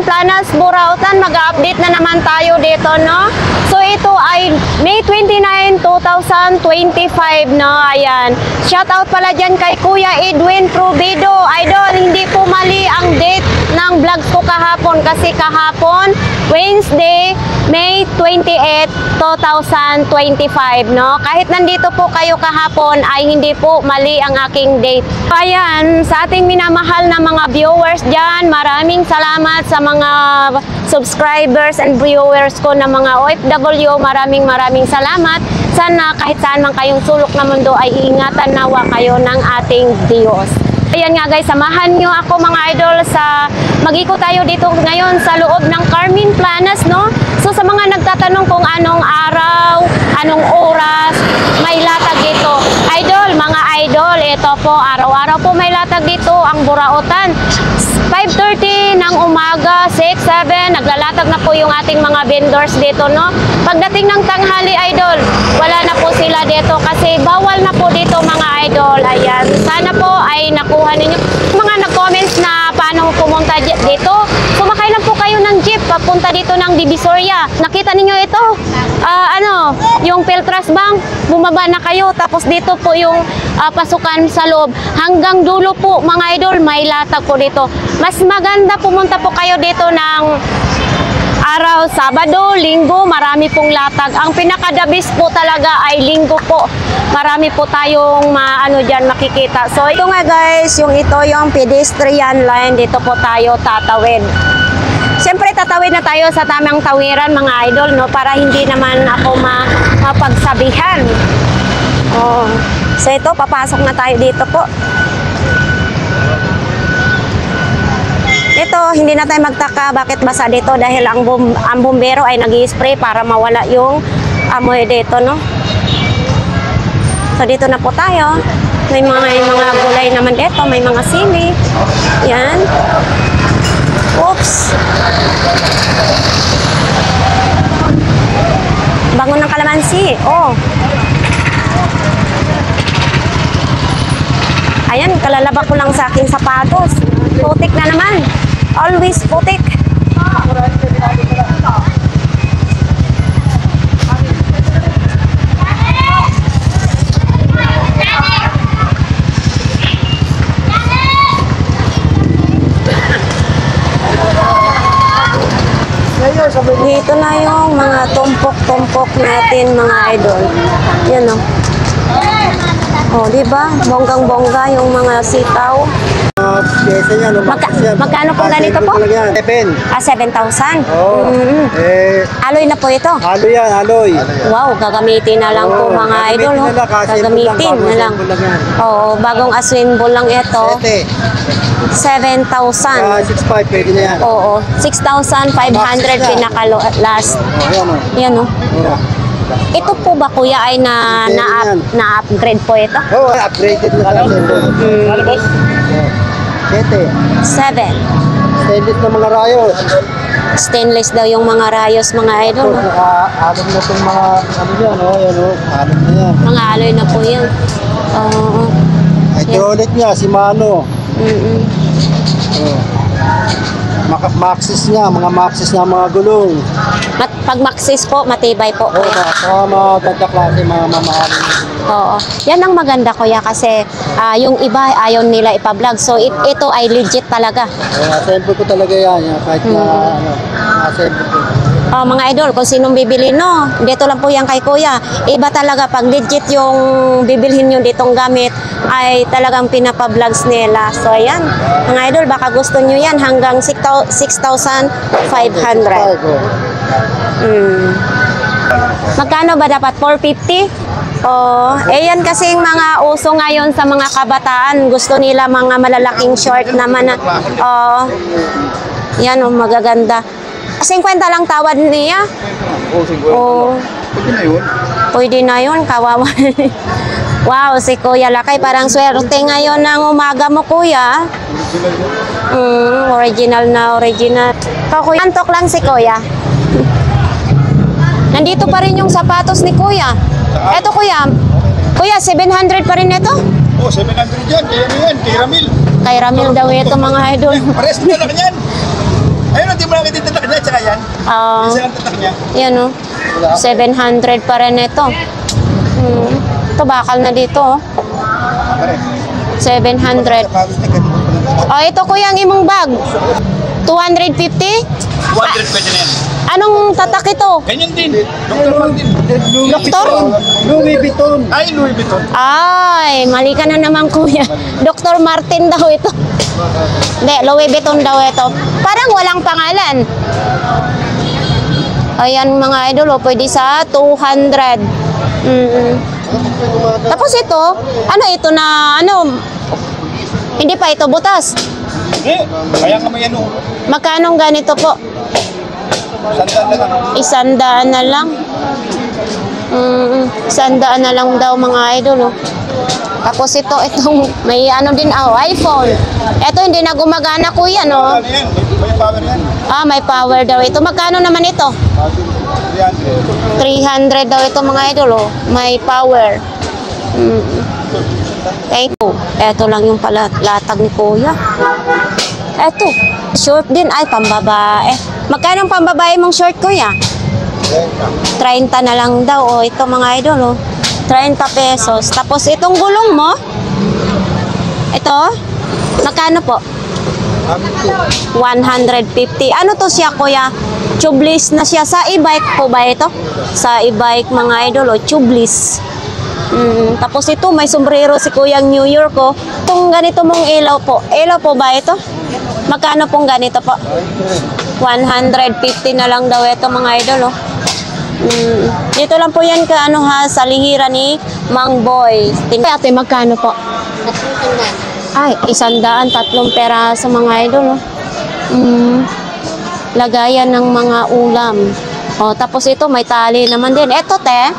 Planas, Burautan. Mag-update na naman tayo dito, no? So ito ay May 29, 2025, no? Ayan. Shoutout pala dyan kay Kuya Edwin Provido. Idol, hindi po mali ang date ng vlogs ko kahapon kasi kahapon, Wednesday, May 28, 2025, no? Kahit nandito po kayo kahapon ay hindi po mali ang aking date. Ayan, sa ating minamahal na mga viewers dyan, maraming salamat sa mga subscribers and viewers ko na mga OFW. Maraming salamat. Sana kahit saan man kayong sulok na mundo ay iingatan nawa kayo ng ating Diyos. Ayan nga guys, samahan nyo ako mga idol sa mag-ikot tayo dito ngayon sa loob ng Carmen Planas, no? So sa mga nagtatanong kung anong araw, anong oras, may latag dito. Idol, mga idol, ito po, araw-araw po may latag dito ang Burautan. 5:30 ng umaga, 6, 7, naglalatag na po yung ating mga vendors dito, no? Pagdating ng tanghali, idol, wala na po sila dito kasi bawal na po dito mga idol. Ayan, sana po ay nakuha ninyo. Mga nag-comments na paano pumunta dito, sumakay lang po kayo ng jeep papunta dito ng Divisoria. Nakita ninyo ito, yung Peltras Bank, bumaba na kayo, tapos dito po yung pasukan sa loob. Hanggang dulo po mga idol, may latag po dito. Mas maganda pumunta po kayo dito ng araw, Sabado, Linggo, marami pong latag. Ang pinakadabis po talaga ay Linggo po. Marami po tayong dyan makikita. So ito nga guys, ito yung pedestrian line. Dito po tayo tatawid. Siyempre tatawid na tayo sa tamang tawiran mga idol, no? Para hindi naman ako mapagsabihan. Oh. So ito, papasok na tayo dito po. Ito, hindi na tayo magtaka bakit basa dito dahil ang bumbero ay nag-i-spray para mawala yung amoy dito, no? So dito na po tayo. May mga gulay naman dito, may mga sili. Yan. Oops. Bangon ng kalamansi. Oh. Ayan, kalalaba ko lang sa aking sapatos. Putik na naman. Always putik. Dito na yung mga tumpok-tumpok natin mga idol. Yan o. Oh, diba? Bonggang-bongga yung mga sitaw. Magkano po ganito po? 7. 7,000? Oo. Aloy na po ito? Aloy yan, aloy. Wow, gagamitin na lang po mga idol. Gagamitin na lang. Oo, bagong aswinbol lang ito. 7,000. 6,500 pwede na yan. Oo, 6,500 pinaka-last. Yan o. Ito po ba kuya ay na-upgrade po ito? Oo, upgraded na lang. 7. 7. Stainless na mga rayos. Stainless daw yung mga rayos mga idol. Alam na itong mga yan o. Alam na yan. Mga aloy na po yan. Oo. Hydraulic niya, Shimano. Maxis niya, mga Maxis na mga gulong. Pag Maxis po, matibay po. Oo, maganda klase, mga mamahalin. Oo. Yan ang maganda kuya kasi yung iba ayaw nila ipa-vlog. So ito ay legit talaga. Assemble ko talaga yan. Kahit na assemble ko. Mga idol, kung sinong bibili, no? Dito lang po yan kay kuya. Iba talaga pag legit yung bibilhin nyo ditong gamit ay talagang pinapa-vlogs nila. So ayan, mga idol, baka gusto nyo yan hanggang 6,500. Magkano ba dapat? 450? Yan kasing mga uso ngayon sa mga kabataan. Gusto nila mga malalaking short naman. Yan magaganda. 50 lang tawad niya. Pwede na yun. Pwede na yun, kawawa. Wow, si Kuya Lakay, parang swerte ngayon ng umaga mo, Kuya. Original na original. Kuya, antok lang si Kuya. Nandito pa rin yung sapatos ni Kuya. Eto Kuya, 700 pa rin ito? 700 yan, kaya yan, kay Ramil. Kay Ramil daw ito mga idol. Pares na lang yan. Ayun, hindi mo lang Isa lang tatak niya. Yan o. 700 pa rin ito. Ito bakal na dito. Oh. 700. Oh, ito kuya ang imong bag. 250? 200 pwede na yan. Anong tatak ito? Ganyan din. Dr. Martin. Doktor? Louis Vuitton. Ay, Louis Vuitton. Ay, mali ka na naman kuya. Dr. Martin daw ito. Hindi, Louis Vuitton daw ito. Parang walang pangalan. Ayan mga idol, oh, pwede sa 200. Tapos ito, ano ito na, ano, hindi pa ito butas. Kaya nga may ano. Magkano ganito po? Sandaan na lang. 100 na lang daw mga idol. Oh. Tapos itong may ano din, iPhone. Ito hindi na gumagana kuya, no? Ano yan? May power yan. May power daw ito. Magkano naman ito? 300 daw ito mga idol. Oh. May power. Thank you. Ito lang yung latag ni kuya. Ito, short din. Ay, pambabae. Magkano ang pambabae mong short kuya? 30 na lang daw. Oh. Ito mga idol. Oh. 30 pesos. Tapos itong gulong mo, ito, magkano po? 150. Ano to siya kuya? Tubeless na siya. Sa e-bike po ba ito? Sa e-bike mga idol, oh, tubeless. Tapos ito, may sombrero si Kuyang New York. Oh. Itong ganito mong ilaw po. Ilaw po ba ito? Magkano pong ganito po? 150 na lang daw ito mga idol. Oh. Dito lang po yan ka ano ha, sa lihiran ni Mang Boy. Ate, magkano po? 100. Ay, 100, 3 peraso mga idol. Oh. Lagayan ng mga ulam. Oh, tapos ito may tali naman din. Ito te,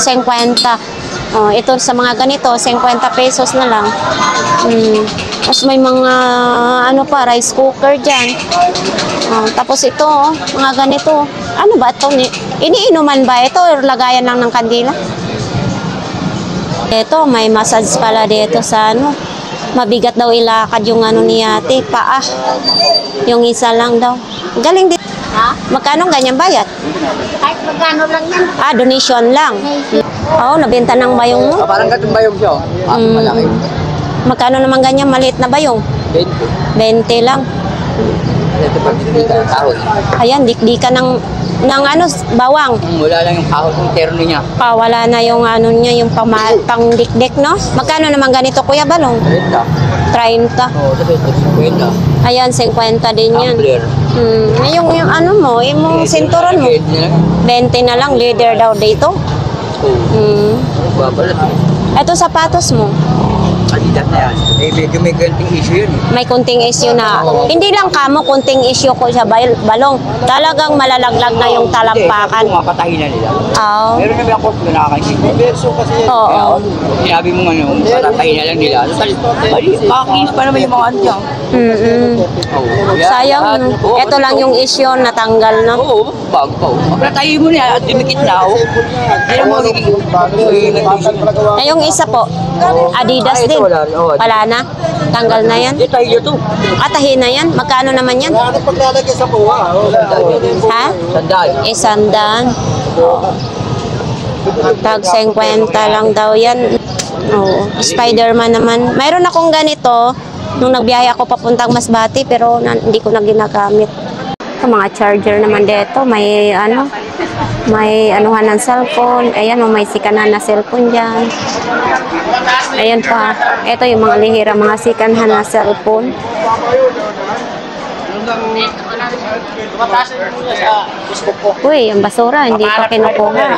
50. Oh, ito sa mga ganito, 50 pesos na lang. Tapos may mga ano pa, rice cooker dyan. Oh, tapos ito, oh, mga ganito. Ano ba ito? Iniinuman ba ito o lagayan lang ng kandila? Ito, may massage pala dito sa ano. Mabigat daw ilakad yung ano ni ate, paa. Yung isa lang daw. Galing din. Ha? Magkano ganyan bayad? Kahit magkano lang yan. Donation lang. Oo, nabenta ng bayong mo. Parang katong bayog siya. Malaki. Magkano naman ganyan maliit na bayong? 20. 20 lang. Ito pag hindi ka kahoy. Ayan, di ka ng ano, bawang. Wala lang yung kahoy ng terno niya. Wala na yung ano niya, yung pang-dikdik, no? Magkano naman ganito, Kuya Balong? 30. Oo, tapos 50. Ayan, 50 din yan. Tumbler. Yung ano mo, yung sinturon mo. 20 na lang, leader daw dito. Babalat. Ito sapatos mo. Adidas na yan. Medyo may ganting issue yun. May kunting issue na, hindi lang kamo, kunting issue ko sa Balong. Talagang malalaglag na yung talampakan. Kung mapatahin na nila. Oo. Meron na ba ako na nakakaisip? Verso kasi yan. Oo. Sinabi mo ano, patatayin na lang nila. Kakakis pa naman yung mga antiyan. Sayang, no? Ito lang yung issue natanggal, no? Oo, bago pa. Patatayin mo na at dumikit na ako. Hindi mo magiging Yung isa po, Adidas din. Wala na. Tanggal na yan. tayo to. Atahin na yan. Magkano naman yan? Paglalagay sa buwa. Ha? Sandal. 100. Tag 50 lang daw yan. Oo. Spider-Man naman. Mayroon akong ganito nung nagbiyahe ako papuntang Masbate pero hindi ko na ginagamit. Mga charger naman dito. May ano, may anuhan ng cellphone. Ayan, may sikanan na cellphone dyan. Ayan pa. Ito yung mga lihira, mga sikanhan na cellphone. Uy, ang basura, hindi pa kinukuha.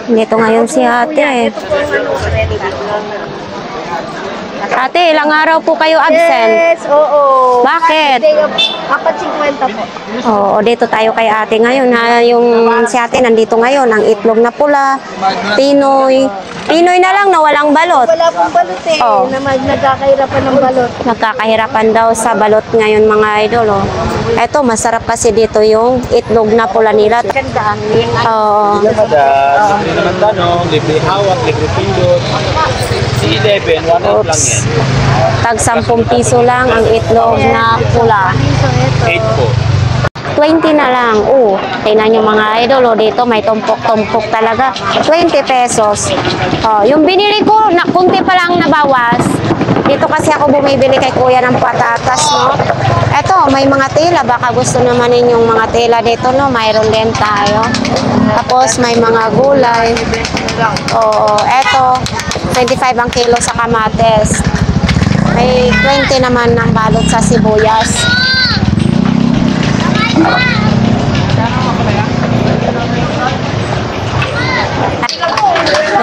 Dito ngayon si ate. Ate, ilang araw po kayo absent? Yes, oo. Bakit? 4.50 po. Oo, dito tayo kay ate ngayon. Yung si ate nandito ngayon, ang itlog na pula, Pinoy. Pinoy na lang na walang balot. Wala pong balot eh. Oo. Nagkakahirapan ng balot. Nagkakahirapan daw sa balot ngayon mga idol. Oh. Eto, masarap kasi dito yung itlog na pula nila. Gandaan. Oo. Libre naman tanong, libre hawak, libre pindot. Si 11, 1 out lang yan. Tag 10 piso lang ang itlog na pula. 8 po. 20 na lang. Oh, tingnan nyo mga idol. Oh, dito may tumpok-tumpok talaga. 20 pesos. Oh, yung binili ko, na, kunti pa lang nabawas. Dito kasi ako bumibili kay kuya ng patatas, no? Eto, may mga tela. Baka gusto naman ninyong mga tela dito, no? Mayroon din tayo. Tapos may mga gulay. Oo, eto. 25 ang kilo sa kamates. May 20 naman ng balot sa sibuyas.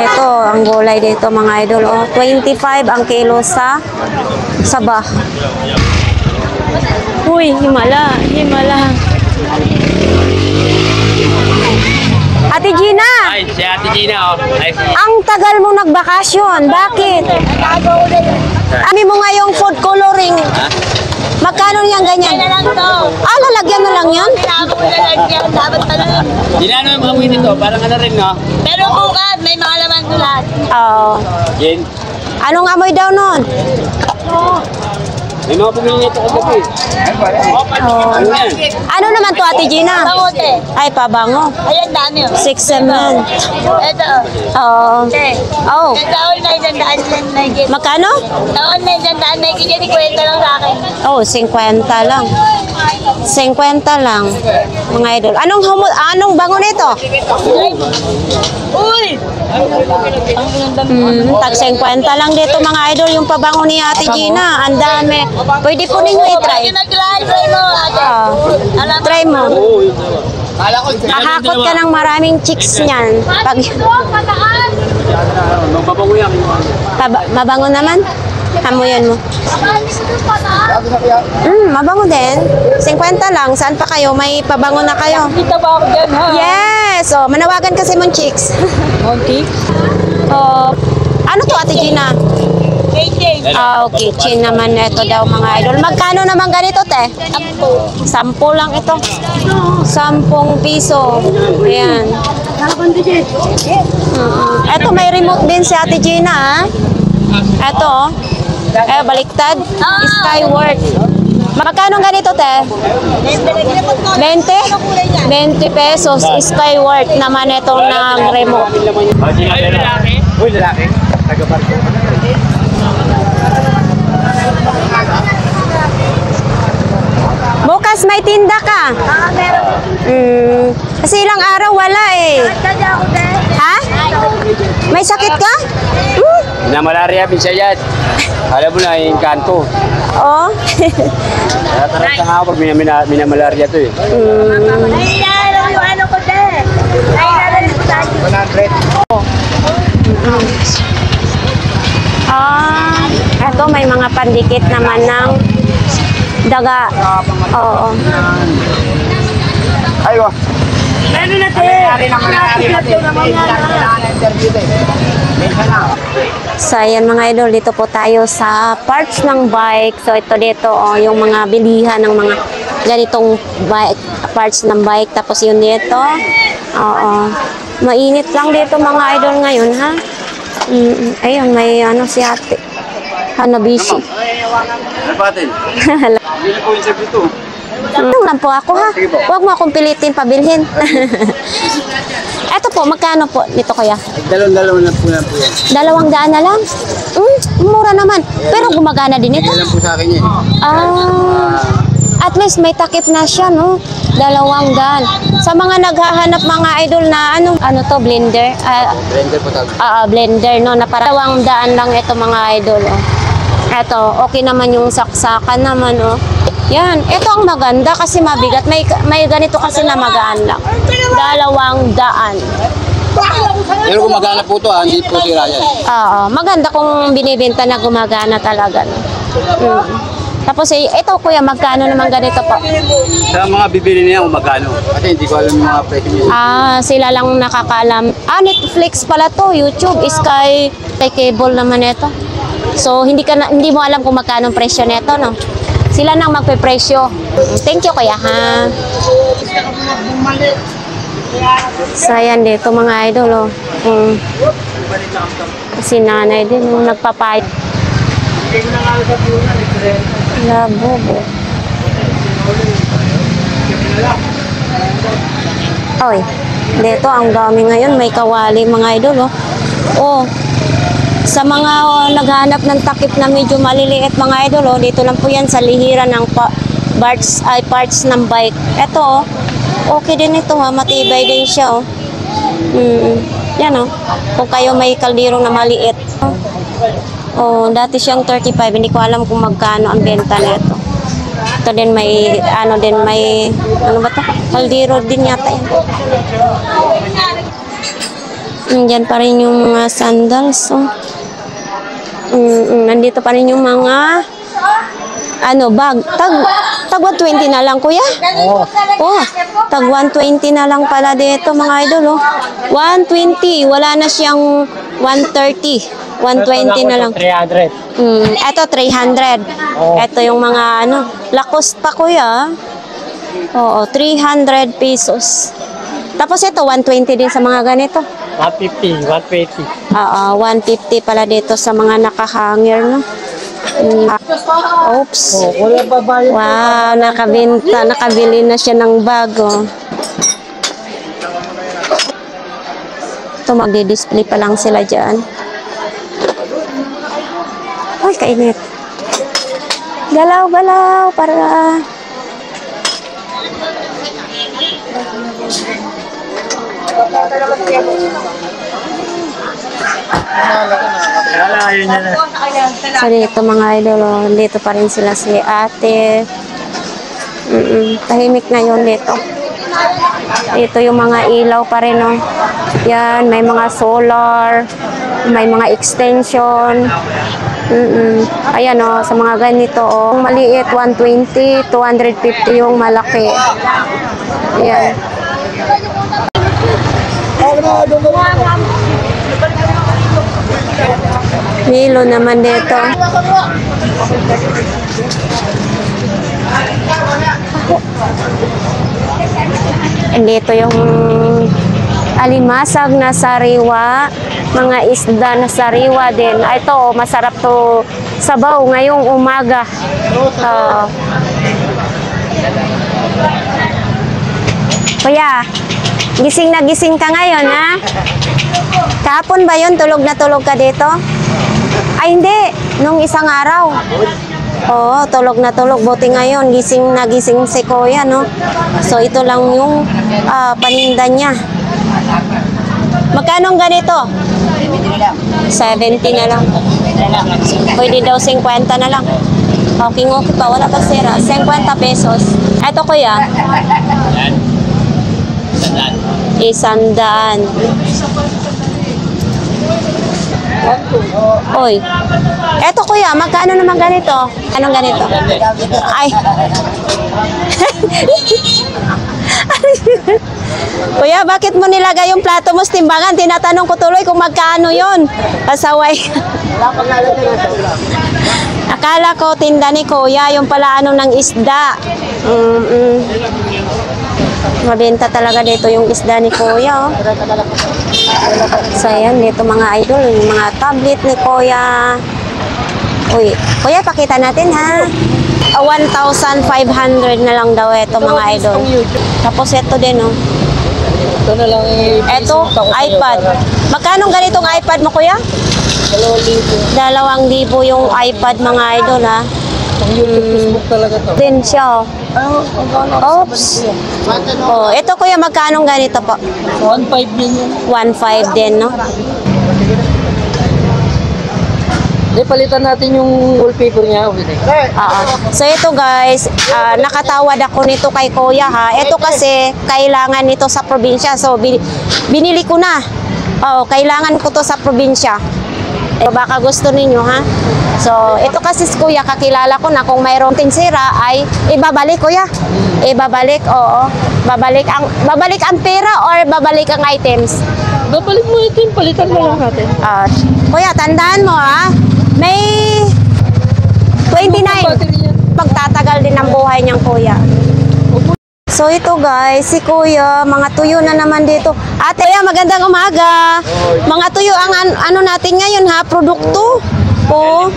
Ito, ang gulay dito mga idol. Oh, 25 ang kilo sa saba. Uy, himala, himala. Ate Gina, Ay, si Ate Gina, oh. Ay, ang tagal mo nagbakasyon. Bakit? Ami mo nga yung food coloring. Magkano niyang ganyan? Ah, lalagyan na lang yan? Gina, ano yung amoy nito? Parang ano rin, no? Pero bukas, may mga laman tulat. Oo. Gin. Anong amoy daw nun? May mga pumili nito kagabi. Oh. Ano yan? Ano naman to, Ate Gina? Pangote. Ay, pabango. Ayan, dami. 6 cement. Ito. Oo. Okay. Oh. Sa taon na isang daan na higit. Magkano? Taon na isang daan na higit. Yan, ikwenta lang sa akin. Oh, 50 lang. 50 lang. Mga idol. Anong bango nito? Uy! Tag 50 lang dito mga idol yung pabango ni Ate Gina. Ang dami. Pwede po ninyo i-try. Nag-try mo, ate. Try mo. Kala ko, Mahakot ka ng maraming chicks niyan. Pag Magbabango yan. mabango naman, hamuyan mo. sabi na kaya, Mabango din. 50 lang. Saan pa kayo? May pabango na kayo. Kita ba ako dyan, ha? Yes! Oh, manawagan kasi mong chicks. Monty? Oh, ano to, Ate Gina? KJ. Ah, okay. Chin naman ito daw mga idol. Magkano naman ganito, te? 10 lang ito. 10 piso. Ayan. Ito, may remote din si Ate Gina, ha? Ito, oh. Baliktad. Skyward. Magkano ganito, te? 20? 20 pesos. Skyward naman itong nag-remote. Ay, lalaki. uy, lalaki, taga-parking. Bukas may tinda ka. Meron. Kasi ilang araw wala eh. Tadya ako dyan. Ha? May sakit ka? Minamalaria minsan yan. Alam mo na, yung kanto. Oh. Kaya taranta nga ako pag minamalaria to eh. Nailalala yung ano ko dyan. Nailalala yung tayo. 100. Eto may mga pandikit naman ng daga. Oo. Aywa. Ano na So ayan mga idol, dito po tayo sa parts ng bike. So ito dito oh, yung mga bilihan ng mga ganitong bike, parts ng bike. Tapos yun dito. Oo. Mainit lang dito mga idol ngayon ha. Ayun, may ano si ate. Hanabishi. Ano ba natin? Hindi po yung sabi ito. Ito lang po ako ha. Huwag mo akong pilitin pabilhin. Eto po, magkano po nito kuya? Dalawang lang po yan. 200 na lang? Mura naman. Pero gumagana din ito. Yan lang po sa akin yan. At least may takip na siya, no? 200. Sa mga naghahanap mga idol na ano to, blender? Blender po tawag. Blender, no? Na para 200 lang ito mga idol, oh. Eto, okay naman yung saksakan naman, oh. Yan, ito ang maganda kasi mabigat. May ganito kasi na magaan lang. 200. Pero gumagana po ito ha, hindi po sira yan. Maganda kung binibenta na gumagana talaga, no? Tapos ito kuya, magkano naman ganito po? Sa mga bibili niya, magkano? Kasi hindi ko alam yung mga presyo niya. Sila lang nakakaalam. Netflix pala to, YouTube, Sky cable naman ito. So hindi mo alam kung magkano ang presyo nito, no? Sila nang magpe-presyo. Thank you kuya ha. So ayan dito mga idol, oh. Si nanay din, nagpapayat. Labobo. Oy, dito ang dami ngayon. May kawali mga idol, oh. Oh, sa mga naghanap ng takip na medyo maliliit mga idol, oh, dito lang po yan sa lihiran ng parts ng bike. Ito, oh, okay din ito, ha. Matibay din siya, oh. Yan, oh. Kung kayo may kaldirong na maliit. Oh, dati siyang 35. Hindi ko alam kung magkano ang benta nito. Ito din may, ano ba to? Kaldero din yata yan. Nandyan pa rin yung mga sandals, oh. Nandito pa rin yung mga bag. Tag 120 na lang, kuya? Oh, tag 120 na lang pala dito, mga idol, oh. 120, wala na siyang 130. 120 na lang. 300. Ito 300. Ito yung mga Lacoste pa, kuya. Oo, 300 pesos. Tapos ito 120 din sa mga ganito. 150, 120. Oo, 150 pala dito sa mga nakahanger, no? Oops. Wala pa ba yun? Wow, nakabili na siya ng bago. Ito, magdi-display pa lang sila dyan. Ay, kainit. Galaw-galaw para... Ayun na. So, dito mga idol, oh, dito pa rin sila si ate. Tahimik na yun dito. Ito yung mga ilaw pa rin, oh. Yan, may mga solar, may mga extension. Ayan, oh, sa mga ganito, oh. Maliit, 120, 250 yung malaki. Ayan. Milo naman dito. Dito yung alimasag na sariwa, mga isda na sariwa din. Ito, masarap to sabaw ngayong umaga. Kuya, gising na gising ka ngayon, ha? Kahapon ba yun? Tulog na tulog ka dito? Ay, hindi. Nung isang araw. Oo, tulog na tulog. Buti ngayon, gising na gising si Kuya, no? So, ito lang yung paninda niya. Magkano ganito? 70 na lang. Pwede daw 50 na lang. Okay pa. Wala pa sira. 50 pesos. Ito, Kuya. 100. Oy. Eto, kuya, magkano naman ganito? Anong ganito? Ay. Kuya, bakit mo nilagay yung plato mo sa timbangan? Tinatanong ko tuloy kung magkano yon. Pasaway. Akala ko tinda ni kuya, yung pala ng isda. Mabenta talaga dito yung isda ni kuya, oh. So, ayan, dito mga idol, yung mga tablet ni kuya. Uy, kuya, pakita natin, ha. 1,500 na lang daw ito, mga idol. Tapos ito din, oh. Ito na lang Ito, iPad. Magkano ganitong iPad mo, kuya? 2,000 yung iPad, mga idol, ha. Ang YouTube, Facebook talaga to. Din siya, oh. Oops. Oh, ito, kuya, magkano ganito po? 1.5 din yun. 1,500 din, no? Hindi, palitan natin yung wallpaper niya. So ito guys, nakatawad ako nito kay kuya, ha. Ito kasi kailangan nito sa probinsya. So binili ko na. Kailangan ko to sa probinsya. Baka gusto ninyo, ha. So ito kasi si kuya, kakilala ko na kung mayroong tinsira ay ibabalik, kuya. Ibabalik, oo. Babalik ang pera or babalik ang items? Babalik mo ito, palitan mo lang natin. Kuya, tandaan mo, ha. May 29. Pagtatagal din ang buhay niyang kuya. So So ito guys, si Kuya, mga tuyo na naman dito. Ate, magandang umaga. Mga tuyo ang ano natin ngayon ha, produkto. Oh.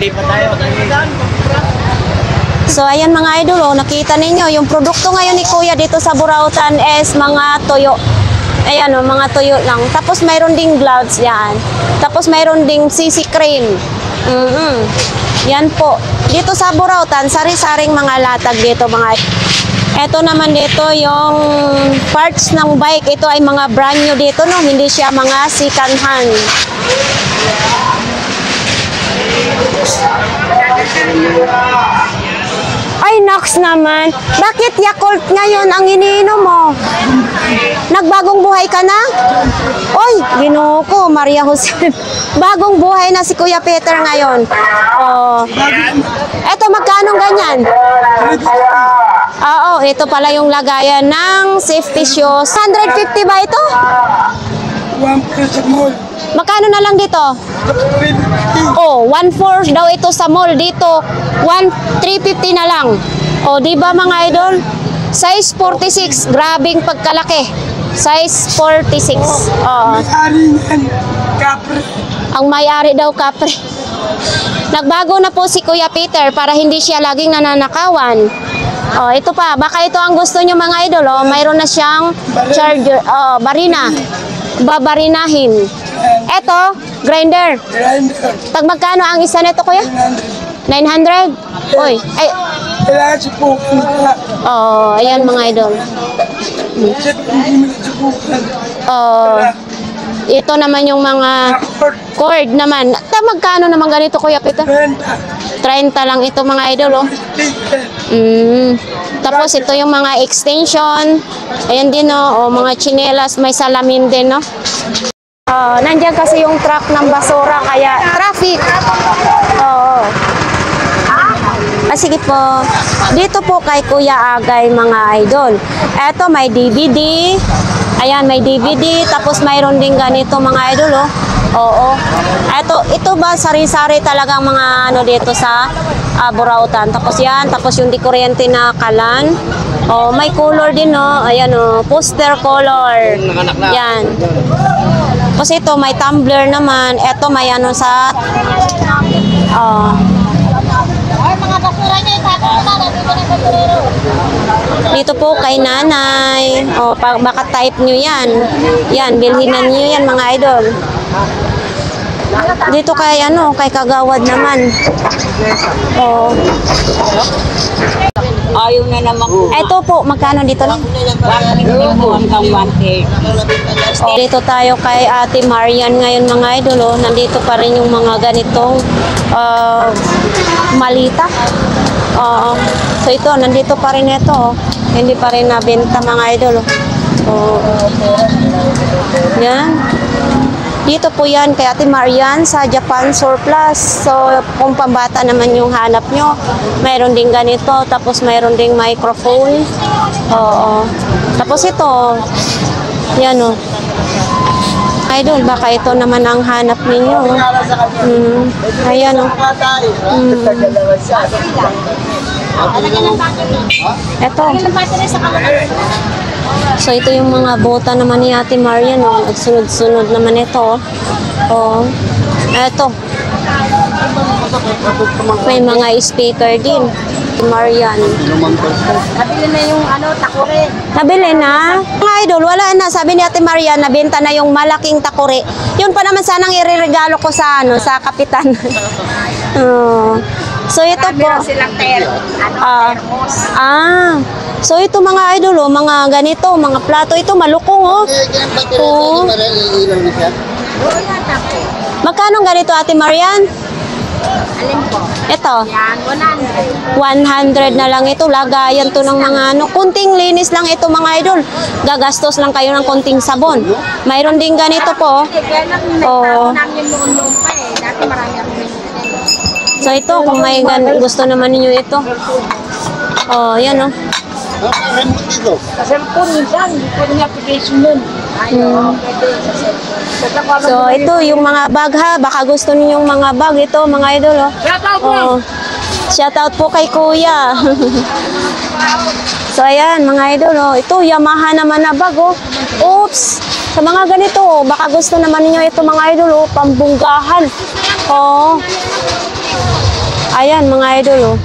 So ayan mga idol, oh, nakita ninyo yung produkto ngayon ni Kuya dito sa Burautan is mga tuyo. Ayan o, mga tuyo lang. Tapos mayroon ding gloves yan. Tapos mayroon ding CC cream. Yan po. Dito sa Burautan, sari-saring mga latag dito mga. Ito naman dito yung parts ng bike. Ito ay mga brand new dito, no? Hindi siya mga second hand. Ay, naks naman. Bakit Yakult ngayon ang iniinom mo? Nagbagong buhay ka na? Oy, ginoo ko, Maria Jose. Bagong buhay na si Kuya Peter ngayon. Oh. Eto, magkano ganyan? Oo, ito pala yung lagayan ng safety shoes. 150 ba ito? Magkano na lang dito? Oh, 1/4 daw ito sa mall dito. 350 na lang. Oh, di ba mga idol? Size 46, grabing pagkalaki. Size 46. Oh. Ang may-ari daw kapre. Nagbago na po si Kuya Peter para hindi siya laging nananakawan. Oh, ito pa, baka ito ang gusto niyo mga idol. Oh, mayroon na siyang charger, barina. Babarinahin. Eto, grinder. Tag magkano ang isa nito, Kuya? 900? Oy, ay. Oh, ayan mga idol. Oh, ito naman yung mga cord naman. Tag magkano naman ganito, Kuya Peter? 30 lang ito mga idol, oh. Tapos ito yung mga extension. Ayan din, oh, mga chinelas, may salamin din, no. Nandiyan kasi yung truck ng basura kaya traffic. Oo. Sige po. Dito po kay Kuya Agay mga idol. Eto may DVD. Ayan, may DVD. Tapos mayroon din ganito mga idol, oh. Oo. Ito ba sari-sari talagang mga ano dito sa Burautan. Tapos yan, tapos yung di kuryente na kalan. Oh, may color din, no. Ayan, oh, poster color. Yan. Tapos ito may tumbler naman. Ito may ano sa mga basura niya dito po kay nanay. Oh, baka type nyo yan. Yan, bilhinan nyo yan mga idol. Dito kay ano, kay Kagawad naman. Oh. Ayaw na naman ko. Ito po, magkano dito lang? Oh, dito tayo kay Ate Marian ngayon mga idol. Oh. Nandito pa rin yung mga ganitong malita. So ito, nandito pa rin ito. Oh. Hindi pa rin nabenta mga idol. Oh. Yan. Dito po yan kay Ate Marian sa Japan Surplus. So, kung pambata naman yung hanap nyo, mayroon din ganito. Tapos mayroon ding microphone. Oo. Tapos ito, yan o. Idol, baka ito naman ang hanap ninyo. Ayan o. Ito. So ito yung mga bota naman ni Ate Marian, oh. Nagsunod-sunod naman ito, oh. Ito. May mga speaker din. Marian. Nabili na yung takore. Nabili na? Mga idol, wala na. Sabi ni Ate Marian, nabenta na yung malaking takore. Yun pa naman sanang ireregalo ko sa sa kapitan. So ito po. Silang So ito mga idol, oh, mga ganito, mga plato, ito malukong, oh. Oh. Magkano ganito Ate Marian? Alin po? Ito. Yan, 100. 100 na lang ito. Lagayan to ng mga ano. Kunting linis lang ito mga idol. Gagastos lang kayo ng kunting sabon. Mayroon din ganito po. Kaya lang nagtao namin noon pa eh. Dati marami ako So ito, kung may gusto naman ninyo ito. Oh, yan oh. Kasi po minsan, hindi po yung application nun. So ito yung mga bag ha. Baka gusto ninyong mga bag ito mga idol oh. Oh. Shout out po kay Kuya. So ayan mga idol, oh. Ito Yamaha naman na bag, oh. Oops. Sa mga ganito, oh, baka gusto naman ninyo ito mga idol, oh, pambunggahan. Oh. Ayan mga idol, oh.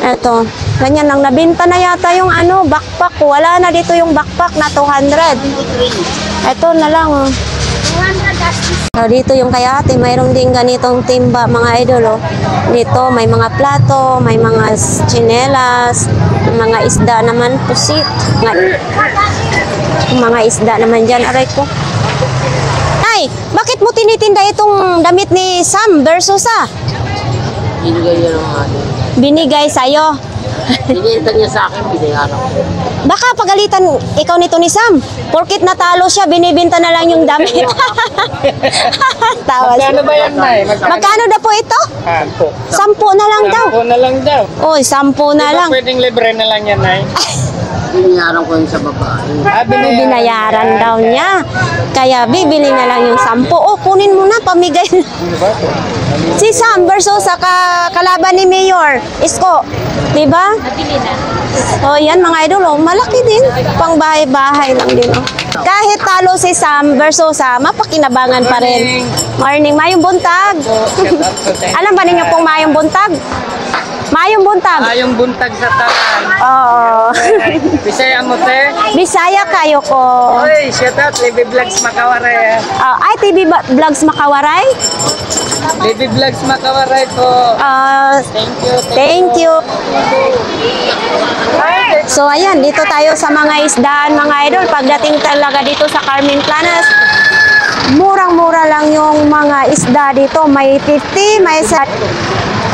Ito, ganyan lang. Nabinta na yata yung ano, backpack. Wala na dito yung backpack na 200. Ito na lang, oh. So, dito yung kay ate, mayroon din ganitong timba mga idol, oh. Dito may mga plato, may mga tsinelas, mga isda naman, pusit. Mga isda naman dyan, aray ko. Ay, bakit mo tinitinda itong damit ni Sam Versosa? Binigay niya ng ano. Binigay sa'yo. Binigay niya sa akin, binayaran ko. Baka pagalitan ikaw nito ni Sam. Porkit natalo siya, binibinta na lang yung damit. Tawa siya. Magkano ba yan, Nay? Magkano na po ito? 10 na lang daw. 10 na lang daw. Oy, 10 na lang. Pwedeng libre na lang yan, Nay. Binayaran ko yun sa babae. Binayaran daw niya. Kaya bibili na lang yung 10. Oh, kunin mo na, pamigay na. Si Sam versus sa kalaban ni Mayor Isko. Diba? So, yan mga idol, oh, malaki din. Pang bahay-bahay lang din. Oh. Kahit talo si Sam versus sa mapakinabangan pa rin. Morning, mayong buntag. Alam ba ninyo pong mayong buntag? Mayong buntag. Yung buntag sa talan. Oo. Bisaya mo, te. Bisaya kayo ko. Oy, shout out, Libby Vlogs Makawaray. Ay, TV Vlogs Makawaray? Libby Vlogs Makawaray po. Thank you. So, ayan, dito tayo sa mga isdaan, mga idol. Pagdating talaga dito sa Carmen Planas, murang-mura lang yung mga isda dito. May 50, may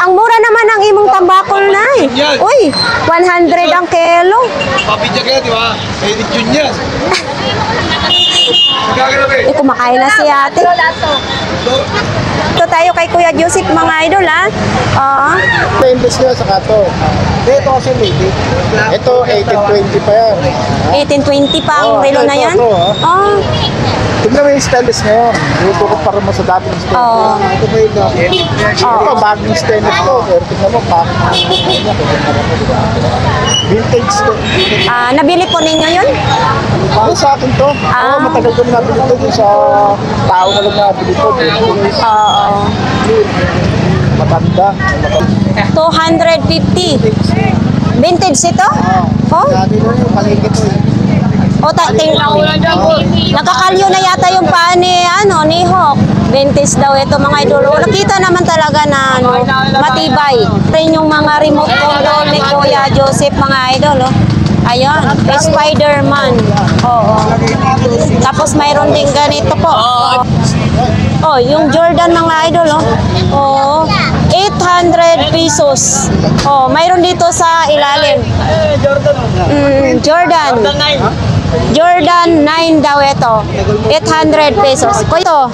ang mura naman ng imong tambakol na eh. Uy, 100 ang kilo. Papidya kaya, di ba? May yun yan. Eh, kumakain na si ate. Ito tayo kay Kuya Joseph, mga idol, ha? Oo. Painless nyo sa kato. Ito kasi lady. Ito, 1820 pa yan. 1820 pa ang relo na yan? Oh. Tignan mo yung stainless ngayon. Iutukot para mo sa dating stainless. Oo. Ito ba yun? Ito, bagong stainless ko. Pero tignan mo, vintage to. Nabili po ninyo yun? Para sa akin to. Oo, matagal ko na nabili to. Sa tao na lang nabili to. Oo. Matanda. 250. Vintage ito? Oh? Sabi na yung paligid to. O, nakakalyo na yata yung paa ni, ni Hawk. Vintage daw ito, mga idol. O, nakita naman talaga na matibay. Rin yung mga remote control ni Kuya Joseph, mga idol. Oh. Ayan, Spider-Man. Oo. Tapos mayroon din ganito po. Oh, yung Jordan, mga idol. Oh. 800 pesos. Oh, mayroon dito sa ilalim. Jordan. Jordan 9 daw ito. 800 pesos. Ito.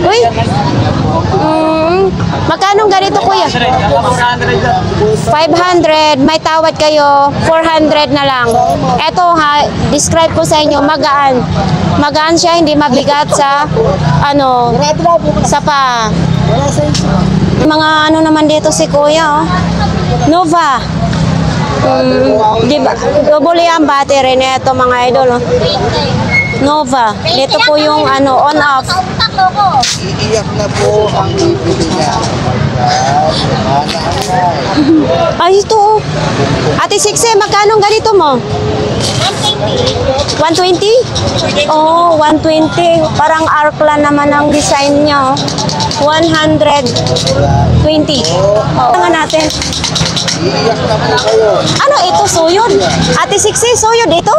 Uy. Magkano ganito, kuya? 500. May tawad kayo. 400 na lang. Ito ha, describe ko sa inyo, magaan. Magaan siya, hindi mabigat sa sa pa. Mga naman dito si kuya, oh. Nova. Diba, double yung battery nito, mga idol. Oh. Nova. Dito po yung on-off. Iiyak na po ang bibili niya. Ay, ito. Oh. Ate Siksi, magkano ganito mo? 120? Oh, 120. Parang Arklan naman ang design niya. Oh. 120. Oh, nga natin. Iiyak na po kayo. Ano ito, suyod? Ate Siksi, suyod ito?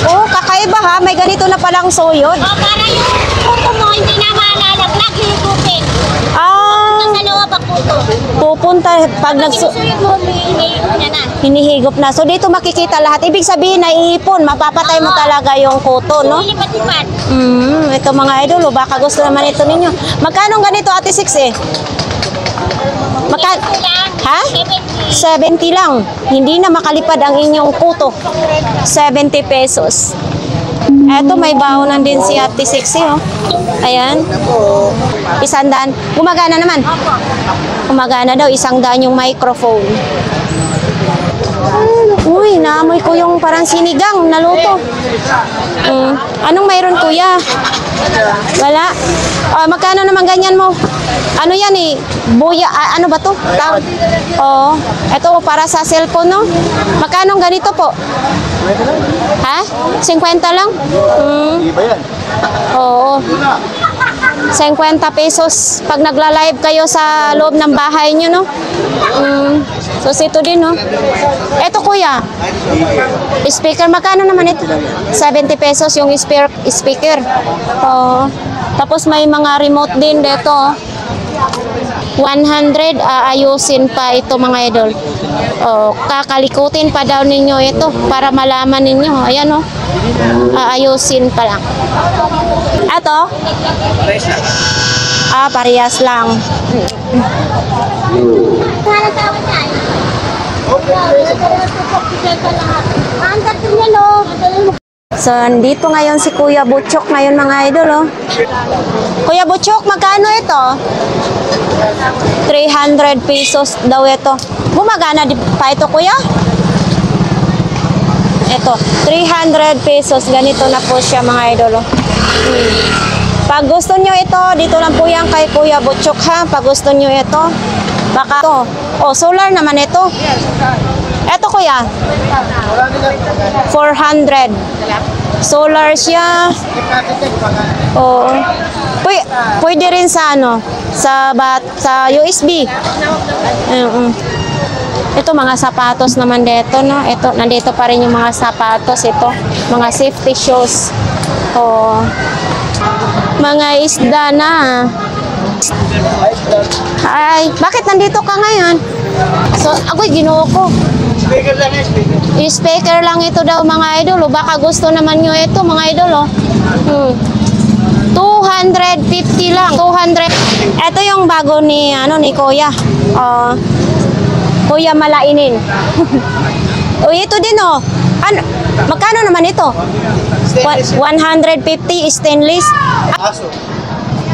Oh, kakaiba ha. May ganito na palang suyod. Para yung kuko mo, hindi na malalaglag, higutin. Sa loob ang kuko. Pupunta pag Sinusuyod mo, hinihigop niya na. hinihigop na. So dito makikita lahat. Ibig sabihin na iipon, mapapatay mo talaga yung kuto, no? Lilipat-lipat. Ito mga idol, baka gusto naman ito ninyo. Magkano ganito, Ate Siksi? Ha? 70 lang. Hindi na makalipad ang inyong kuto. 70 pesos. Eto, may baonan din si Ate Sexy, oh. Ayan. 100. Gumagana naman. Gumagana daw, 100 yung microphone. Uy, naamoy ko yung parang sinigang na luto. Anong mayroon, kuya? Wala? Magkano naman ganyan mo? Ano yan eh? Buya, ano ba to? Oo. Ito para sa cellphone, no? Magkano ganito po? Ha? 50 lang? Oo. 50 pesos pag nagla-live kayo sa loob ng bahay nyo, no? So, ito din, no? Ito, kuya. Speaker, magkano naman ito? 70 pesos yung speaker. Oo. Tapos may mga remote din dito. 100, aayusin pa ito, mga idol. Kakalikutin pa daw ninyo ito para malaman ninyo. Ayan, oh. Aayusin pa lang. Ito? Parehas lang. So, nandito ngayon si Kuya Butchok ngayon, mga idol, oh. Kuya Butchok, magkano ito? 300 pesos daw ito. Gumagana pa ito, kuya? Ito, 300 pesos. Ganito na po siya, mga idol, oh. Pag gusto nyo ito, dito lang po yan kay Kuya Butchok, ha? Pag gusto nyo ito, baka ito. Solar naman ito. Ito, kuya. 400. Solar siya. Pwede rin sa ano, sa USB. Ito mga sapatos naman dito, no. Ito nandito pa rin yung mga sapatos ito, mga safety shoes. Mga isda na. Ay, bakit nandito ka ngayon? So, ako'y ginoo ko. Speaker lang ito daw, mga idol. Baka gusto naman nyo ito, mga idol. 250 lang. 200. Ito yung bago ni Kuya. Kuya Malainin. Ito din, oh. Magkano naman ito? 150 stainless.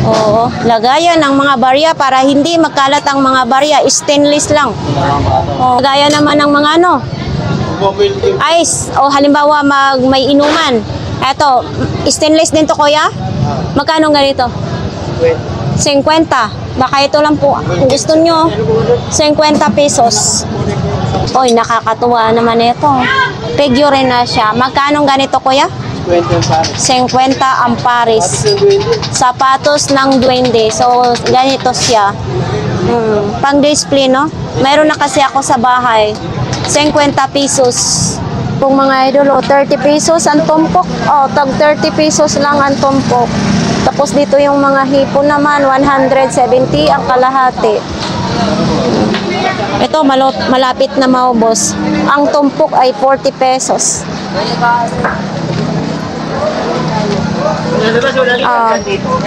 Oo, lagayan ng mga barya para hindi magkalat ang mga barya, stainless lang. Lagayan naman ng mga ice, halimbawa may inuman. Eto, stainless din to, kuya? Magkano ganito? 50. Baka ito lang po kung gusto nyo. 50 pesos. Oy, nakakatuwa naman ito. Figure na siya. Magkano ganito, kuya? 50 ampares. Sapatos ng duwende. So, ganito siya. Pang display, no? Meron na kasi ako sa bahay. 50 pesos. Kung mga idol, 30 pesos ang tumpok. Tag 30 pesos lang ang tumpok. Tapos dito yung mga hipon naman, 170 ang kalahati. Ito, malapit na maubos. Ang tumpok ay 40 pesos.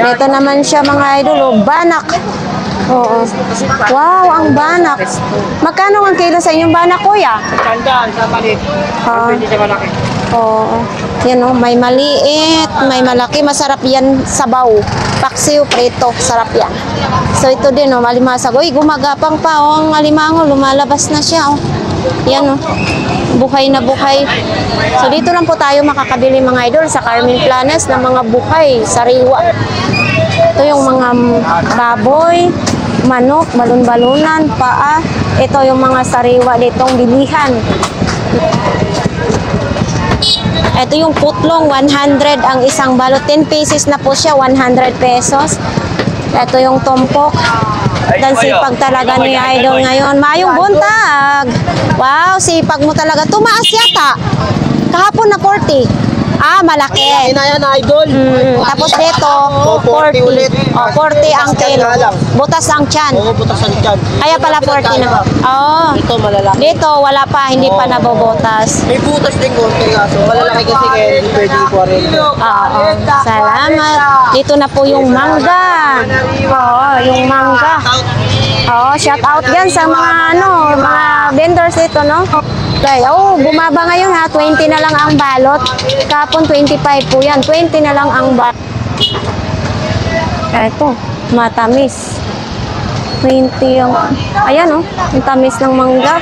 Dito naman siya, mga idol, banak. Oo. Wow, ang banak. Magkano ang kilo sa inyong banak, kuya? Sa palit. Oo. Yan, may maliit, may malaki. Masarap yan sabaw. Paksiw, prito. Sarap yan. So, ito din, malimasag. Uy, gumagapang pa. Ang alimango, lumalabas na siya. Yan, buhay na buhay. So, dito lang po tayo makakabili, mga idol, sa Carmen Planas ng mga buhay, sariwa. Ito yung mga baboy, manok, balon-balunan, paa. Ito yung mga sariwa ditong bilihan. Ito yung putlong, 100 ang isang balot. 10 pieces na po siya, 100 pesos. Ito yung tumpok. Dan sipag talaga ni idol ngayon. Mayong buntag. Wow, sipag mo talaga. Tumaas yata. Kahapon na 40. Malaki. Inayan na idol. Tapos dito, 40 ulit. 40 ang kilo. Butas ang tiyan. Butas ang tiyan. Kaya pala 40 na. Ito malalaki. Dito, wala pa. Hindi pa nabobotas. May butas din konti kaso. Malalaki kasi kaya hindi pwede ikuwarin. Salamat. Dito na po yung mangga. Yung mangga. Shout out yan sa mga mga vendors dito, no? Okay. Oh, bumaba ngayon ha. 20 na lang ang balot. Kapon 25 po yan. 20 na lang ang balot. Ito, matamis. 20 yung... Ayan oh, ang tamis ng mangga.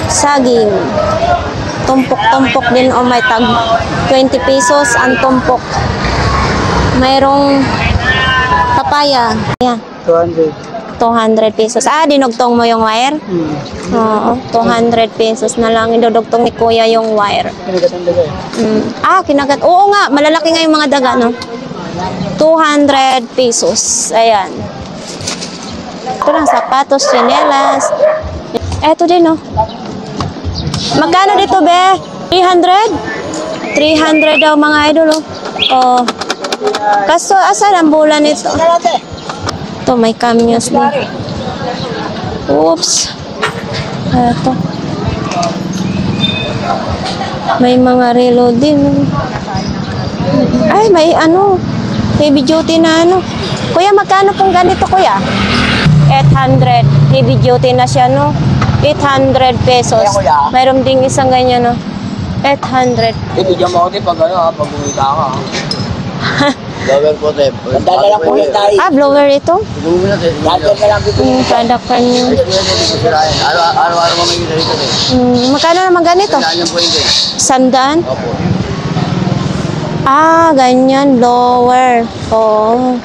Saging. Tumpok-tumpok din o may tag 20 pesos ang tumpok. Mayroong papaya. Ayan. 200 pesos. Ah, dinugtong mo yung wire? Oo, 200 pesos na lang. Idudugtong ni Kuya yung wire. Ah, kinagat. Oo nga, malalaki nga yung mga daga, no? 200 pesos. Ayan. Ito lang, sapatos, tsinelas. Eto din, no? Magkano dito, be? 300? 300 daw, mga idol, oh. Oh. Kaso, asan ang bulan nito? Ito, may cameos din. Oops. Ito. May mga relo din. Ay, may ano. Heavy duty na ano. Kuya, magkano pong ganito, kuya? 800. Heavy duty na siya, no? 800 pesos. Mayroon ding isang ganyan, no? 800. Ibigyan mo ako din pag ano, pag bumita ka. Blower po, Tep. Dala ko yung tayo. Ah, blower ito? Dala na lang dito. Product pa niyo. Araw-araw mo may dito. Magkano naman ganito? Ganyan po yun. 100? Opo. Ah, ganyan, blower. Oh.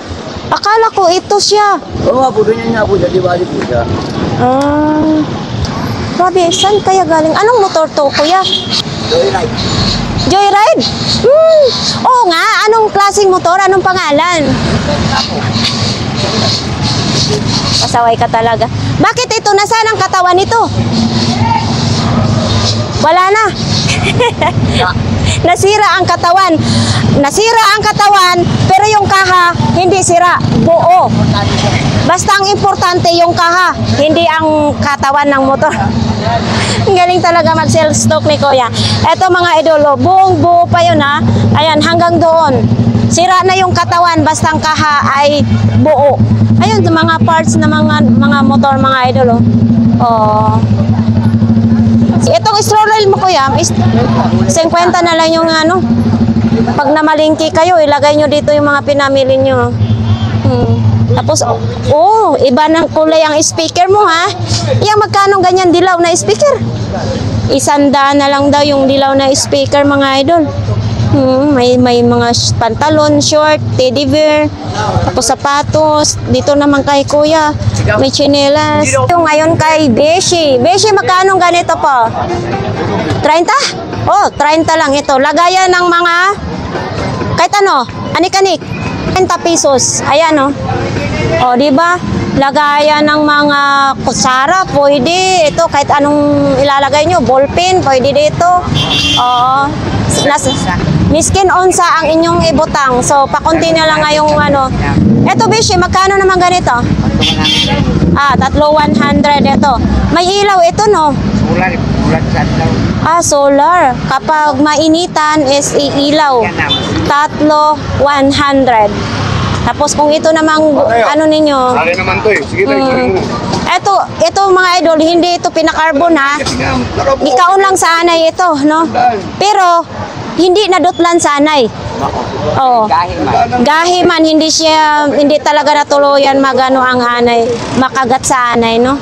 Akala ko ito siya. Oo nga po, ganyan nga po siya. Di ba po siya? Ah. Grabe, saan kaya galing? Anong motor to, kuya? Joyride. Joyride? Oo nga, anong klaseng motor? Anong pangalan? Pasaway ka talaga. Bakit ito? Nasaan ang katawan nito? Wala na. Nasira ang katawan. Nasira ang katawan, pero yung kaha, hindi sira. Buo. Basta ang importante yung kaha, hindi ang katawan ng motor. Ang galing talaga mag-sell stock ni Kuya. Eto mga idolo, buong buo pa yun ha. Ayan, hanggang doon. Sira na yung katawan, basta ang kaha ay buo. Ayun, mga parts na mga motor, mga idolo. Oh. Itong straw rail mo, Kuya, 50 na lang yung ano. Pag namalingki kayo, ilagay nyo dito yung mga pinamili nyo. Tapos, oh, iba ng kulay ang speaker mo, ha? Yung magkano ganyan dilaw na speaker? 100 na lang daw yung dilaw na speaker, mga idol. May mga pantalon, short, teddy bear, tapos sapatos. Dito naman kay Kuya, may tsinelas. Yung ngayon kay Beshi. Beshi, magkano ganito po? 30? Oh, 30 lang ito. Lagayan ng mga, kahit ano, anik-anik. 30 pesos. Ayan, oh. O, di ba? Lagayan ng mga kutsara, pwede. Ito, kahit anong ilalagay nyo, ballpen, pwede dito. Oo. Miskin onsa ang inyong ibutang. So, pakunti na lang ngayong ano. Ito, Bishi, magkano naman ganito? Ah, 3,100 ito. May ilaw ito, no? Ah, solar. Kapag mainitan is iilaw. 3,100. Tapos kung ito namang ano ninyo. Sali naman to eh. Sige, Ito mga idol, hindi ito pinakarbon ha. Ikaon lang sanay ito, no? Pero hindi nadutlan sanay. Oh. Gahi man, hindi talaga natuluyan magano ang anay, makagat sa anay, no?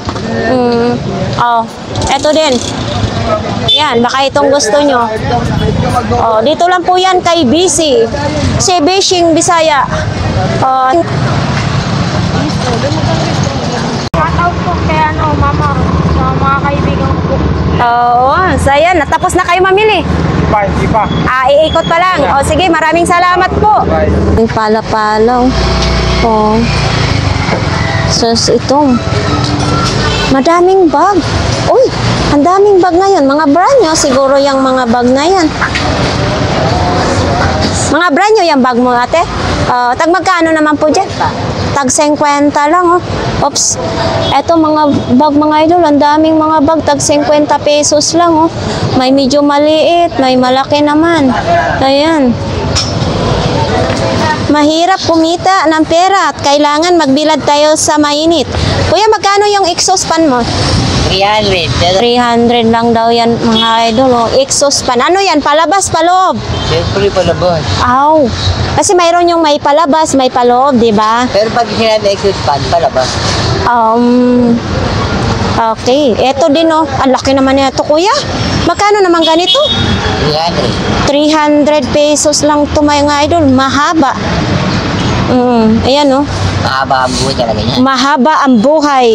Oh, ito din. Yan, baka itong gusto nyo. Oh, dito lang po yan kay BC. Si Bishing Bisaya. Shoutout po kay mama, sa mga kaibigan ko. Oo, so yan, natapos na kayo mamili. Ipa. Ah, iikot pa lang. O sige, maraming salamat po. Yung pala-palaw. Oh. So, itong madaming bag. Uy, ang daming bag ngayon. Mga brand nyo, siguro yung mga bag na yan. Mga brand nyo yung bag mo, ate? Tag magkano naman po dyan? Tag 50 lang, oh. Oops. Eto mga bag, mga idol. Ang daming mga bag. Tag 50 pesos lang, oh. May medyo maliit. May malaki naman. Ayan. Mahirap kumita ng pera at kailangan magbilad tayo sa mainit. Kuya, magkano yung exhaust fan mo? 300 300. 300 lang daw yan mga idol. Oh. Exhaust fan. Ano yan? Palabas, paloob? Siyempre palabas. Aw. Kasi mayroon yung may palabas, may paloob, di ba? Pero pag sinabi exhaust fan, palabas. Okay. Ito din, oh. Ang laki naman nito, kuya. Magkano naman ganito? 300. 300 pesos lang to mga idol. Mahaba. Ayan, oh. Mahaba ang buhay talaga niya. Mahaba ang buhay.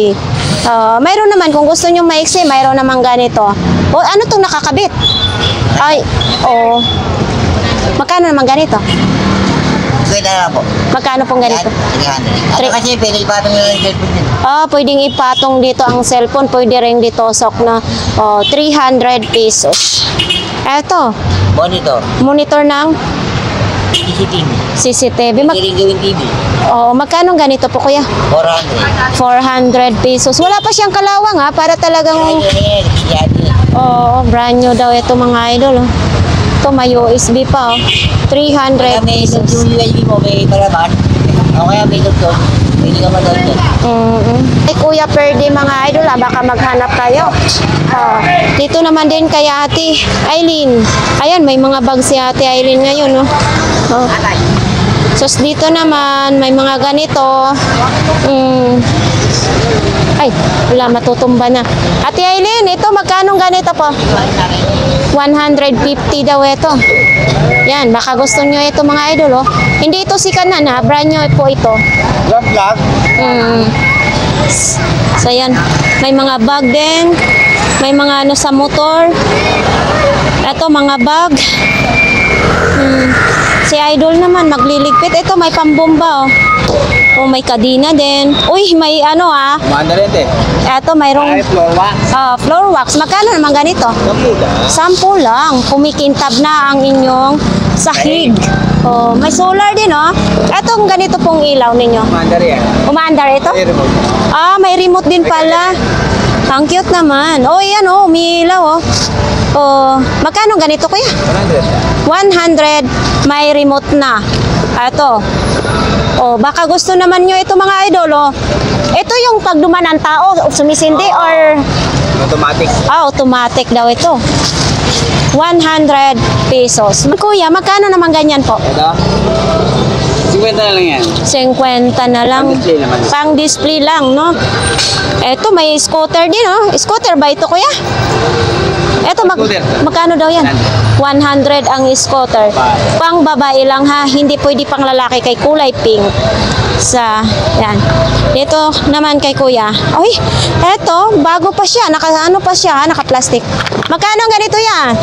Mayroon naman, kung gusto nyo maiksi, mayroon naman ganito. O, ano itong nakakabit? Ay, oh. Magkano naman ganito? Pwede na po. Magkano pong ganito? 300. Ano kasi pwede ipatong yung cellphone din. Pwedeng ipatong dito ang cellphone, pwede rin dito sok na 300 pesos. Eto, Monitor. ng CCTV. CCTV. Pwede rin gawin TV. Magkano ganito po kuya? 400. 400 pesos. Wala pa siyang kalawang ha, para talagang brand new daw ito mga idol. Oh. Ito may USB pa. 300 May pesos. yung USB mo, may palaman. O kaya may dugtong. Pwede ka mag-download. Ay, Kuya Perdi mga idol, baka maghanap tayo. Dito naman din kay Ate Aileen. Ayan, may mga bag si Ate Aileen ngayon. No? Sos dito naman, may mga ganito. Ay, wala, matutumba na. Ate Aileen, ito magkano ganito po? 150 daw ito. Yan, baka gusto nyo ito mga idol. Oh. Hindi ito si Kanan ha, brand new po ito. Vlog. So yan, may mga bag din, may mga ano sa motor. Ito mga bag. Si Idol naman magliligpit. Ito may pambomba. Oh, may kadina din. Uy, may ano Manda rin eh. Ito mayroong Floor wax. floor wax. Magkano naman ganito? 10 lang. Kumikintab na ang inyong sahig. Oh, may solar din Etong ganito pong ilaw ninyo. Manda rin. Umaandar ito? May remote din pala. Ang cute naman. Yan umiilaw magkano ganito kuya? 100. May remote na. Ito. Baka gusto naman nyo ito mga idol. Ito yung pagduman ng tao, sumisindi or Automatic. automatic daw ito. 100 pesos. Kuya, magkano naman ganyan po? Ito. 50 na lang yan. 50 na lang. Pang-display naman. Pang-display lang, no? Ito, may scooter din, Scooter ba ito, kuya? Ito, Scooter. magkano daw yan? 100 ang scooter. Pang babae lang, ha? Hindi pwede pang lalaki kay kulay pink. Yan. Dito naman kay kuya. Uy, eto, bago pa siya. Naka-ano pa siya, naka-plastic. Magkano ganito yan?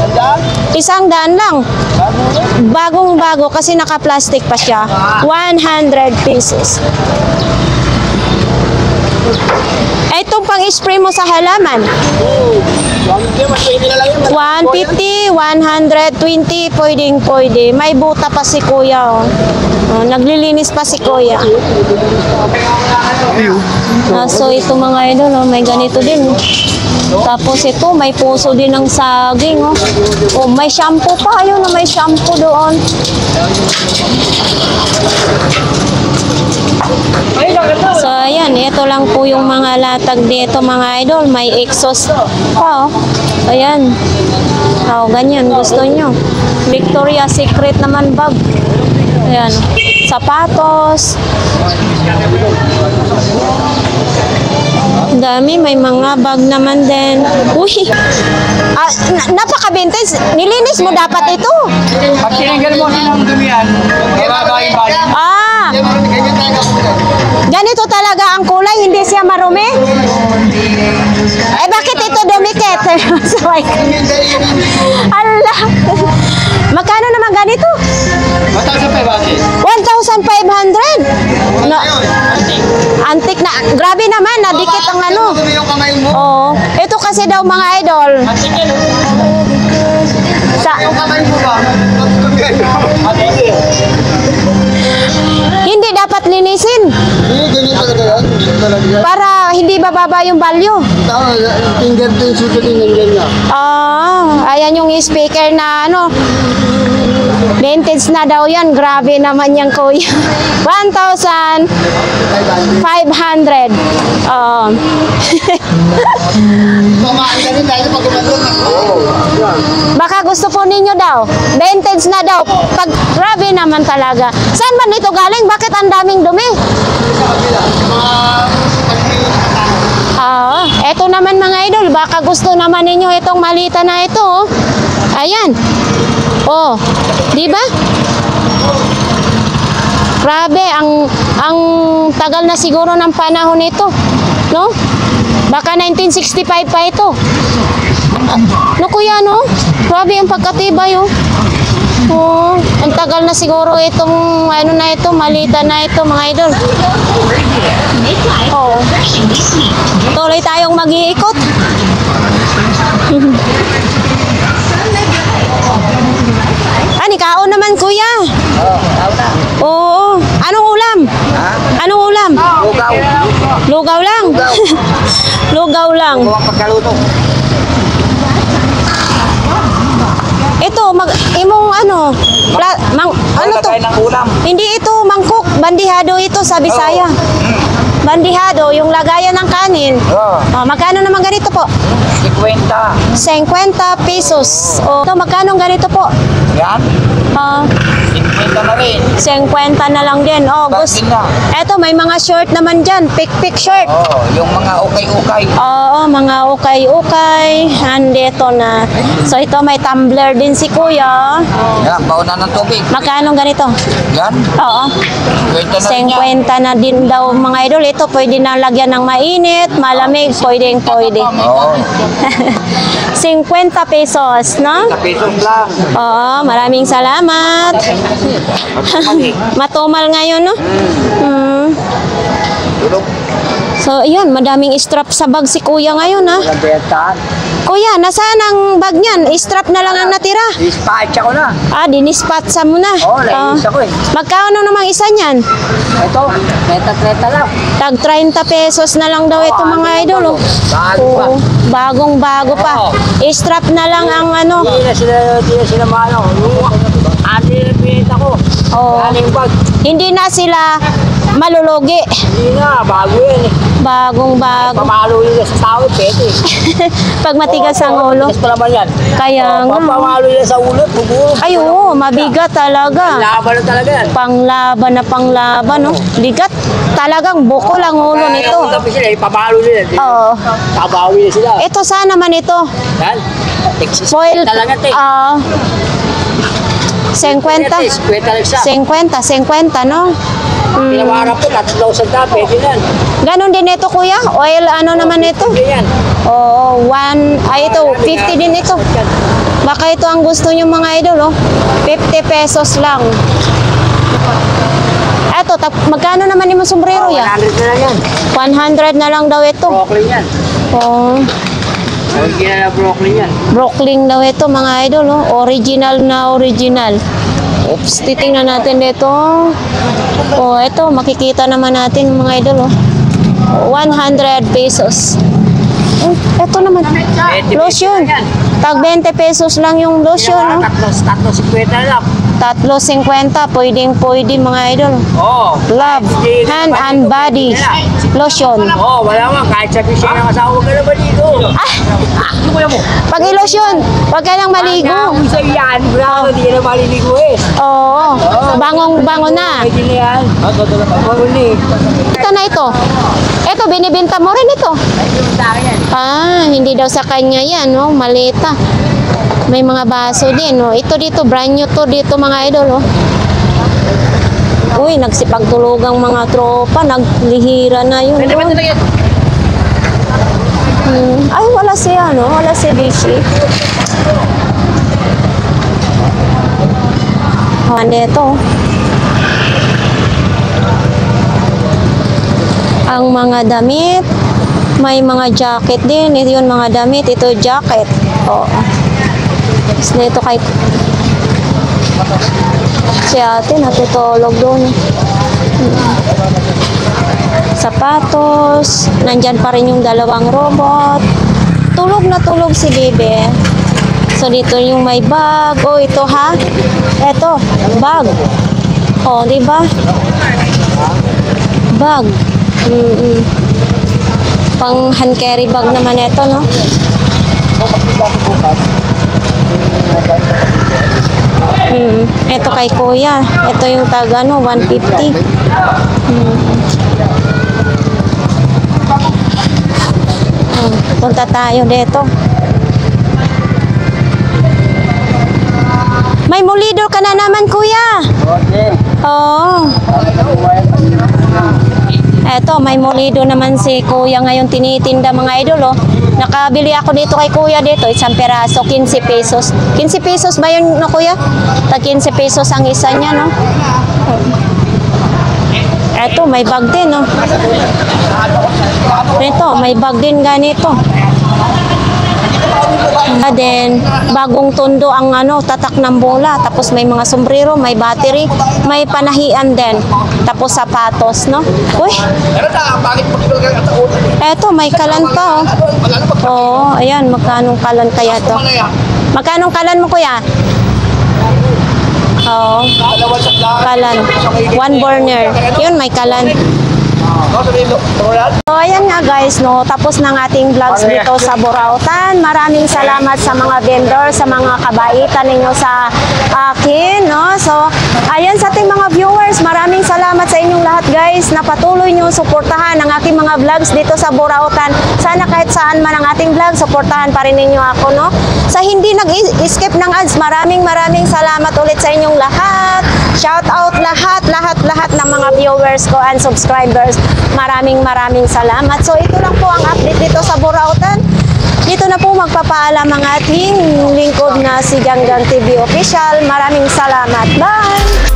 100 lang. Bagong-bago kasi naka-plastic pa siya. 100 pesos. Itong pang-spray mo sa halaman. 150, 120, pwede. May buta pa si kuya. Naglilinis pa si kuya. So ito mga idol, may ganito din. Tapos ito, may puso din ng saging. May shampoo pa. Ayun na may shampoo doon. So ayan, ito lang po yung mga latag dito mga idol. May exhaust pa. Ayan. Ganyan, gusto nyo. Victoria's Secret naman bag. Ayan. Sapatos. Dami, may mga bag naman din. Uy! Napaka-vintage. Nilinis mo dapat ito. Pag tinanggal mo ng dumihan, mababa yung bayan. Ganito talaga ang kulay, hindi siya marumi. Bakit ito dumikit? Allah! Magkano naman ganito? 1,500. Antik na. Grabe naman, nadikit ang ano. Ito kasi daw mga idol. Hindi dapat linisin. Para hindi bababa yung value. Ayan yung speaker na vintage na daw yan. Grabe naman yan kuya. 1,500. Kumain ka rin dahil pag gumagod. Baka gusto po ninyo daw. Vintage na daw. Pag, grabe naman talaga. Saan ba nito galing? Bakit ang daming dumi? Eto naman mga idol. Baka gusto naman ninyo itong malita na ito. Oh. Ayan. Oh, di ba? Grabe, ang tagal na siguro ng panahon nito, no? Baka 1965 pa ito. No kuya, no? Grabe ang pagkatibay, oh. Oh, ang tagal na siguro itong ano na ito, malita na ito, mga idol. Oh. Tuloy tayong mag-iikot. Kaon naman kuya. Oo. Anong ulam? Anong ulam? Lugaw. Lugaw lang. Lugaw lang. Huwag pagkaluto. Ito, imong ano? Ano to? Lagay ng ulam. Hindi ito mangkok, bandihado ito sa Bisaya. Bandihado, yung lagayan ng kanin. Magkano naman ganito po? 50. 50 pesos. Ito, magkano ganito po? Yan. 50 na rin. 50 na lang din. Bakit na? Eto, may mga short naman dyan. Pick short. Yung mga ukay-ukay. Oo, mga ukay-ukay. Andito na. So, ito may tumbler din si kuya. Yan, bauna ng tubig. Magkano ganito? Yan. Oo. 50 na rin yan. 50 na din daw mga idol. Ito, pwede na lagyan ng mainit, malamig, pwede. Oo. 50 pesos, no? Pesos lang. Oo, maraming salamat. Matumal ngayon, no? So, yun, madaming strap sa bag si kuya ngayon, ha? Walang bentahan. Kuya, nasaan ang bag niyan? Strap na lang ang natira. Dispatch ako na. Dinispatsa mo na. Oo, nainis ako eh. Magkano namang isa niyan? Ito, treta lang. Tag 30 pesos na lang daw ito mga idol. Oh. Bago pa. Oo, bagong-bago pa. Strap na lang ang ano. Hindi na sila maano. Ate na pinita ko. Oo. Galing bag. Hindi na sila malulugi. Hindi na, bago yan eh. Bagong-bago. Pamalo nila sa tao, pwede. Pag matigas ang ulo. Matigas pa naman yan. Kaya nga. Pamalo nila sa ulo, buburo. Ay, oo, mabigat talaga. Laban na talaga yan. Panglaban, no? Bigat. Talagang bukol ang ulo nito. Tapos sila, pamalo nila. Oo. Tabawi na sila. Ito sana naman ito. Yan. Texas Foil. talaga, te. 50. 50, no? Pinawarap ko, 3,000 na, pwede yan. Ganon din ito, kuya? Oil, ano naman ito? Pwede yan. Oo, ito, 50 din ito. Baka ito ang gusto nyo mga idol, oh. 50 pesos lang. Eto, magkano naman yung sombrero yan? 100 na lang yan. 100 na lang daw ito. Broccoli yan. Oh, Original na broccoli yan. Brooklyn daw ito mga idol, oh. Original na original. Oops, titingnan natin dito. Oh, ito, makikita naman natin mga idol, oh. 100 pesos. Ito naman, lotion. Tag 20 pesos lang yung lotion, no? 3,50 na lang. 3.50, pwede mga idol. Oo. Love, hand and body lotion. Oo, wala man. Kahit sabi siya ng asawa ka na maligo. Pag i-lotion, wag ka nang maligo. Ang isa yan, bravo, di ka na maliligo eh. Oo, bangong-bango na. Pwede na yan. Paguli. Ito na ito. Ito, binibenta mo rin ito. Hindi daw sa kanya yan, no? Malita. May mga baso din, no? Ito dito, brand new to dito mga idol, oh. Uy, nagsipagtulugang mga tropa, naglihira na yun, no? Ay, wala siya, no? Wala si Bishi. Dito. Ang mga damit, may mga jacket din. Ito yung mga damit, ito jacket. Oo. Tapos nito kay si ate natutulog doon. Sapatos, nandyan pa rin yung dalawang robot. Tulog na tulog si Bebe. So dito yung may bag. Oh, ito ha. Ito, bag. Oh, di ba? Bag. Pang hand carry bag naman ito, no? Kung magpila ko bukas, Ito kay kuya. Ito yung tag 150. Punta tayo dito. May mulidor ka na naman, kuya. Oo. Eto, may mulido naman si kuya ngayon tinitinda, mga idol, oh. Nakabili ako dito kay kuya dito, isang peraso, 15 pesos. 15 pesos ba yun, no, kuya? Tag 15 pesos ang isa niya, no? Eto, may bag din, no? Ito, may bag din ganito. Then, bagong tondo ang tatak ng bola. Tapos may mga sombrero, may battery, may panahian din. Tapos sapatos, no? Uy! Eto, may kalan pa, oh. Oo, ayan, magkanong kalan kaya to? Magkanong kalan mo, kuya? Oo, kalan. One burner. Yun, may kalan. So, ayan nga guys, no, tapos ng ating vlogs dito sa Burautan. Maraming salamat sa mga vendor, sa mga kabaitan ninyo sa akin, no. So, ayan sa ating mga viewers, maraming salamat sa inyong lahat guys, na patuloy nyo suportahan ang aking mga vlogs dito sa Burautan. Sana kahit saan man ang ating vlog, suportahan pa rin ninyo ako, no. Sa hindi nag-skip ng ads, maraming salamat ulit sa inyong lahat. Shout out lahat ng mga viewers ko and subscribers. Maraming salamat. So ito lang po ang update dito sa Burautan. Dito na po magpapaalam ang ating lingkod na si Ganggang TV Official. Maraming salamat. Bye!